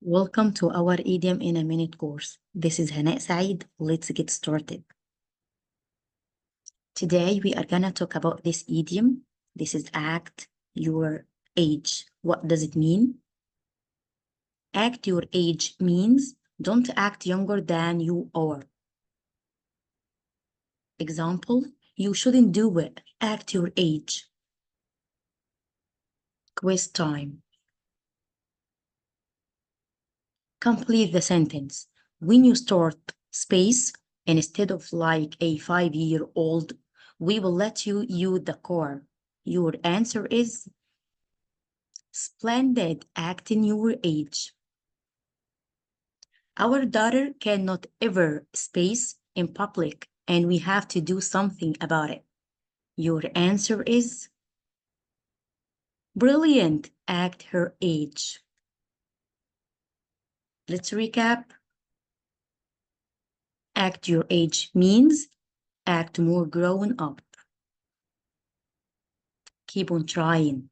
Welcome to our Idiom in a Minute course. This is Hanaa Said. Let's get started. Today we are gonna talk about this idiom. This is act your age. What does it mean? Act your age means don't act younger than you are. Example, you shouldn't do it. Act your age. Quiz time. Complete the sentence. When you start space, instead of like a 5-year-old, we will let you use the car. Your answer is splendid, acting your age. Our daughter cannot ever space in public, and we have to do something about it. Your answer is brilliant, act her age. Let's recap. Act your age means act more grown up. Keep on trying.